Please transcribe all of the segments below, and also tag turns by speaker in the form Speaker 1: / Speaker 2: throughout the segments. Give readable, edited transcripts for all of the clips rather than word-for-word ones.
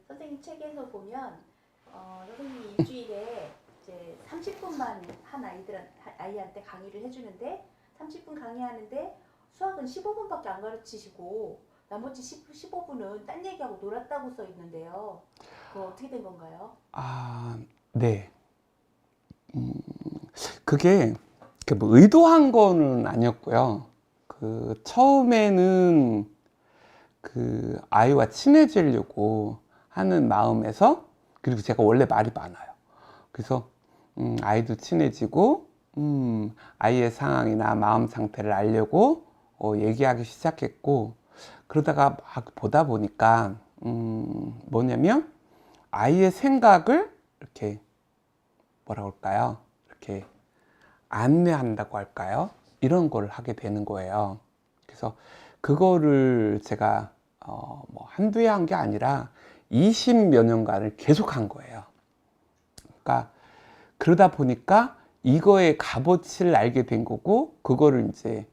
Speaker 1: 선생님 책에서 보면 선생님이 일주일에 이제 30분만 아이한테 강의를 해주는데 30분 강의하는데 수학은 15분밖에 안 가르치시고 나머지 15분은 딴 얘기하고 놀았다고 써 있는데요. 그거 어떻게 된 건가요?
Speaker 2: 아, 네. 그게 뭐 의도한 거는 아니었고요. 처음에는 아이와 친해지려고 하는 마음에서, 그리고 제가 원래 말이 많아요. 그래서 아이도 친해지고 아이의 상황이나 마음 상태를 알려고 얘기하기 시작했고, 그러다가 막 보다 보니까 뭐냐면 아이의 생각을 이렇게 뭐라고 할까요? 이렇게 안내한다고 할까요? 이런 걸 하게 되는 거예요. 그래서 그거를 제가 뭐 한두 해 한 게 아니라 20몇 년간을 계속 한 거예요. 그러니까 그러다 보니까 이거의 값어치를 알게 된 거고, 그거를 이제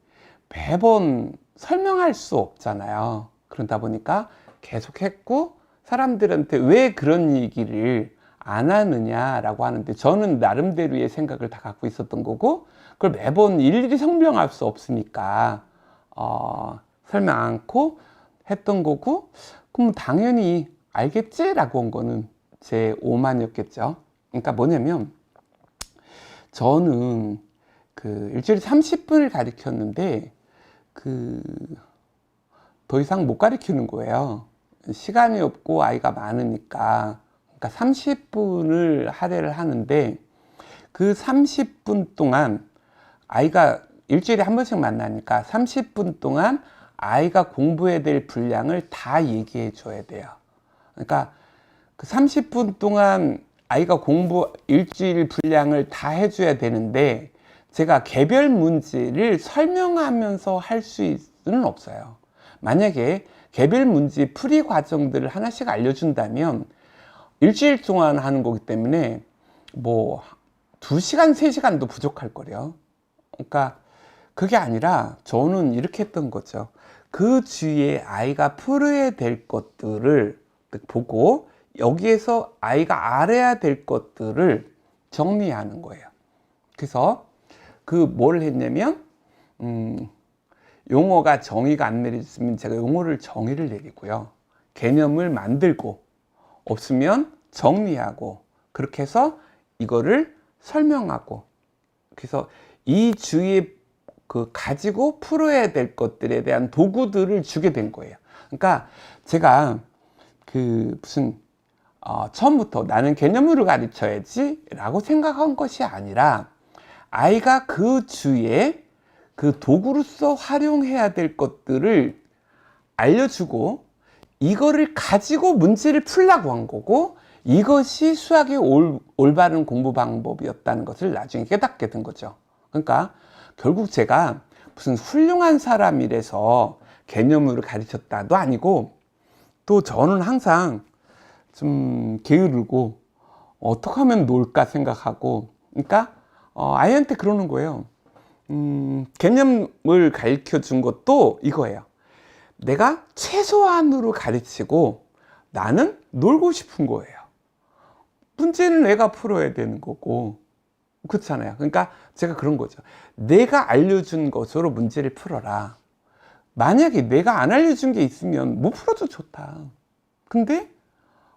Speaker 2: 매번 설명할 수 없잖아요. 그러다 보니까 계속 했고, 사람들한테 왜 그런 얘기를 안 하느냐라고 하는데, 저는 나름대로의 생각을 다 갖고 있었던 거고, 그걸 매번 일일이 설명할 수 없으니까 설명 않고 했던 거고, 그럼 당연히 알겠지라고 한 거는 제 오만이었겠죠. 그러니까 뭐냐면, 저는 일주일에 30분을 가르쳤는데 더 이상 못 가르치는 거예요. 시간이 없고 아이가 많으니까. 그러니까 30분을 할애를 하는데, 그 30분 동안 아이가 일주일에 한 번씩 만나니까 30분 동안 아이가 공부해야 될 분량을 다 얘기해 줘야 돼요. 그러니까 그 30분 동안 아이가 일주일 분량을 다 해줘야 되는데, 제가 개별 문제를 설명하면서 할 수는 없어요. 만약에 개별 문제 풀이 과정들을 하나씩 알려준다면 일주일 동안 하는 거기 때문에 뭐 2시간, 3시간도 부족할 거래요. 그러니까 그게 아니라 저는 이렇게 했던 거죠. 그 주위에 아이가 풀어야 될 것들을 보고, 여기에서 아이가 알아야 될 것들을 정리하는 거예요. 그래서 뭘 했냐면, 용어가 정의가 안 내려졌으면 제가 용어를 정의를 내리고요. 개념을 만들고, 없으면 정리하고, 그렇게 해서 이거를 설명하고, 그래서 이 주위에 가지고 풀어야 될 것들에 대한 도구들을 주게 된 거예요. 그러니까 제가 처음부터 나는 개념으로 가르쳐야지 라고 생각한 것이 아니라, 아이가 그 주위에 그 도구로서 활용해야 될 것들을 알려주고, 이거를 가지고 문제를 풀려고 한 거고, 이것이 수학의 올바른 공부 방법이었다는 것을 나중에 깨닫게 된 거죠. 그러니까 결국 제가 무슨 훌륭한 사람이라서 개념으로 가르쳤다도 아니고, 또 저는 항상 좀 게으르고 어떻게 하면 놀까 생각하고, 그러니까 아이한테 그러는 거예요. 개념을 가르쳐 준 것도 이거예요. 내가 최소한으로 가르치고 나는 놀고 싶은 거예요. 문제는 내가 풀어야 되는 거고, 그렇잖아요. 그러니까 제가 그런 거죠. 내가 알려준 것으로 문제를 풀어라. 만약에 내가 안 알려준 게 있으면 못 풀어도 좋다. 근데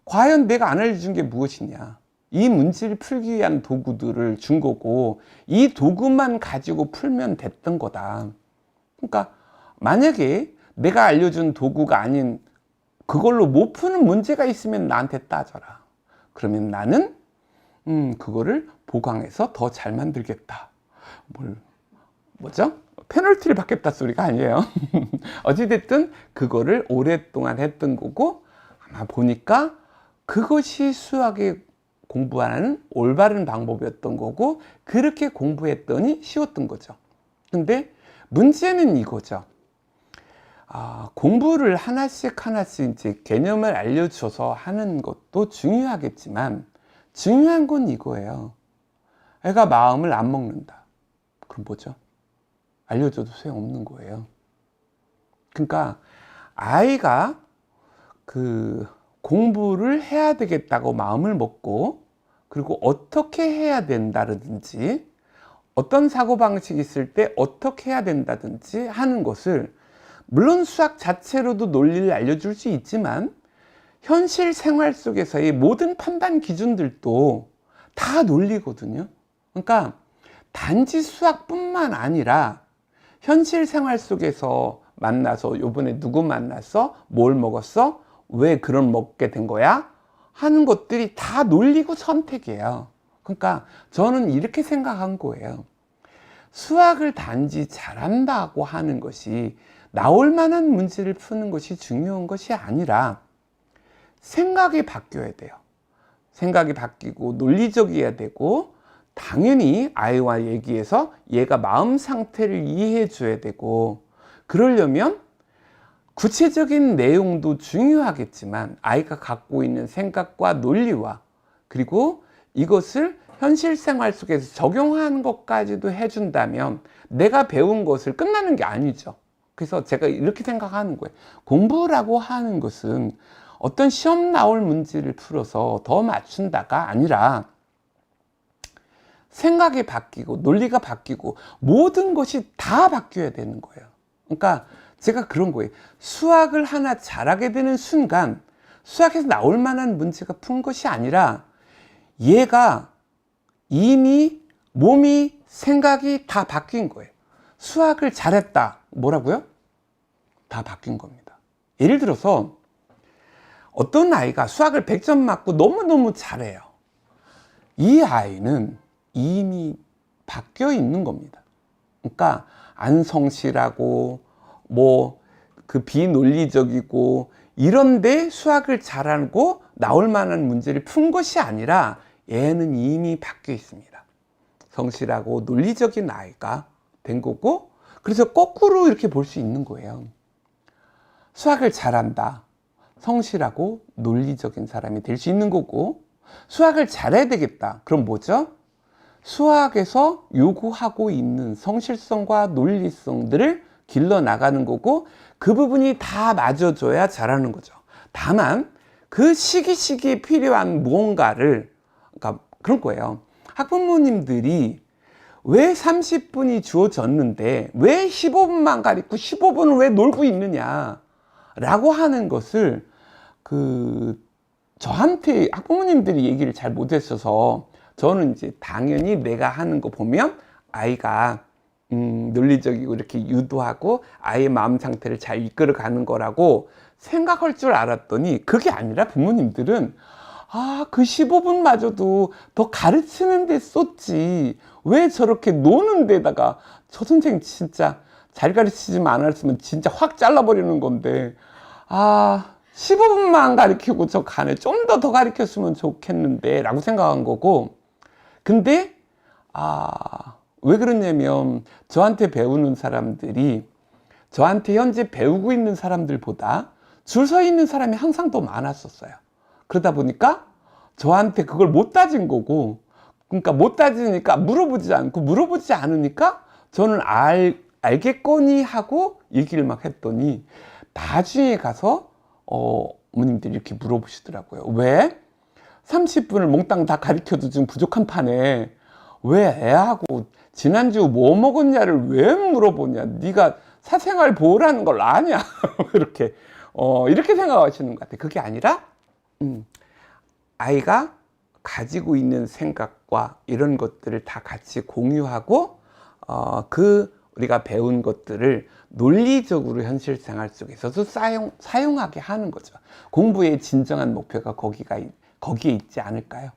Speaker 2: 과연 내가 안 알려준 게 무엇이냐? 이 문제를 풀기 위한 도구들을 준 거고, 이 도구만 가지고 풀면 됐던 거다. 그러니까 만약에 내가 알려준 도구가 아닌 그걸로 못 푸는 문제가 있으면 나한테 따져라. 그러면 나는 그거를 보강해서 더 잘 만들겠다. 뭐죠? 페널티를 받겠다 소리가 아니에요. 어찌됐든 그거를 오랫동안 했던 거고, 아마 보니까 그것이 수학의 공부하는 올바른 방법이었던 거고, 그렇게 공부했더니 쉬웠던 거죠. 근데 문제는 이거죠. 공부를 하나씩 하나씩 이제 개념을 알려줘서 하는 것도 중요하겠지만, 중요한 건 이거예요. 애가 마음을 안 먹는다. 그럼 뭐죠? 알려줘도 소용없는 거예요. 그러니까 아이가 공부를 해야 되겠다고 마음을 먹고, 그리고 어떻게 해야 된다든지, 어떤 사고방식이 있을 때 어떻게 해야 된다든지 하는 것을, 물론 수학 자체로도 논리를 알려줄 수 있지만 현실 생활 속에서의 모든 판단 기준들도 다 논리거든요. 그러니까 단지 수학뿐만 아니라 현실 생활 속에서 만나서 요번에 누구 만났어? 뭘 먹었어? 왜 그런 먹게 된 거야? 하는 것들이 다 논리고 선택이에요. 그러니까 저는 이렇게 생각한 거예요. 수학을 단지 잘한다고 하는 것이 나올 만한 문제를 푸는 것이 중요한 것이 아니라 생각이 바뀌어야 돼요. 생각이 바뀌고 논리적이어야 되고, 당연히 아이와 얘기해서 얘가 마음 상태를 이해해 줘야 되고, 그러려면 구체적인 내용도 중요하겠지만 아이가 갖고 있는 생각과 논리와, 그리고 이것을 현실 생활 속에서 적용하는 것까지도 해준다면 내가 배운 것을 끝나는 게 아니죠. 그래서 제가 이렇게 생각하는 거예요. 공부라고 하는 것은 어떤 시험 나올 문제를 풀어서 더 맞춘다가 아니라 생각이 바뀌고 논리가 바뀌고 모든 것이 다 바뀌어야 되는 거예요. 그러니까 제가 그런 거예요. 수학을 하나 잘하게 되는 순간 수학에서 나올 만한 문제가 푼 것이 아니라 얘가 이미 몸이, 생각이 다 바뀐 거예요. 수학을 잘했다. 뭐라고요? 다 바뀐 겁니다. 예를 들어서 어떤 아이가 수학을 100점 맞고 너무너무 잘해요. 이 아이는 이미 바뀌어 있는 겁니다. 그러니까 안 성실하고 뭐 그 비논리적이고 이런데 수학을 잘하고 나올 만한 문제를 푼 것이 아니라 얘는 이미 바뀌어 있습니다. 성실하고 논리적인 아이가 된 거고, 그래서 거꾸로 이렇게 볼 수 있는 거예요. 수학을 잘한다. 성실하고 논리적인 사람이 될 수 있는 거고, 수학을 잘해야 되겠다. 그럼 뭐죠? 수학에서 요구하고 있는 성실성과 논리성들을 길러 나가는 거고, 그 부분이 다 맞아줘야 잘하는 거죠. 다만 그 시기에 필요한 무언가를, 그러니까 그런 거예요. 학부모님들이 왜 30분이 주어졌는데 왜 15분만 가르치고 15분을 왜 놀고 있느냐 라고 하는 것을 저한테 학부모님들이 얘기를 잘 못했어서, 저는 이제 당연히 내가 하는 거 보면 아이가 논리적이고 이렇게 유도하고 아이의 마음 상태를 잘 이끌어 가는 거라고 생각할 줄 알았더니 그게 아니라 부모님들은 그 15분마저도 더 가르치는 데 썼지 왜 저렇게 노는 데다가, 저 선생님 진짜 잘 가르치지만 않았으면 진짜 확 잘라버리는 건데 15분만 가르치고 저 간에 좀 더 가르쳤으면 좋겠는데 라고 생각한 거고, 근데 왜 그러냐면 저한테 배우는 사람들이 저한테 현재 배우고 있는 사람들보다 줄 서 있는 사람이 항상 더 많았었어요. 그러다 보니까 저한테 그걸 못 따진 거고, 그러니까 못 따지니까 물어보지 않고, 물어보지 않으니까 저는 알겠거니 하고 얘기를 막 했더니 나중에 가서 어머님들이 이렇게 물어보시더라고요. 왜? 30분을 몽땅 다 가르쳐도 지금 부족한 판에 왜 애하고 지난주 뭐 먹었냐를 왜 물어보냐? 네가 사생활 보호라는 걸 아냐? 이렇게 이렇게 생각하시는 것 같아요. 그게 아니라 아이가 가지고 있는 생각과 이런 것들을 다 같이 공유하고 우리가 배운 것들을 논리적으로 현실 생활 속에서도 사용하게 하는 거죠. 공부의 진정한 목표가 거기에 있지 않을까요?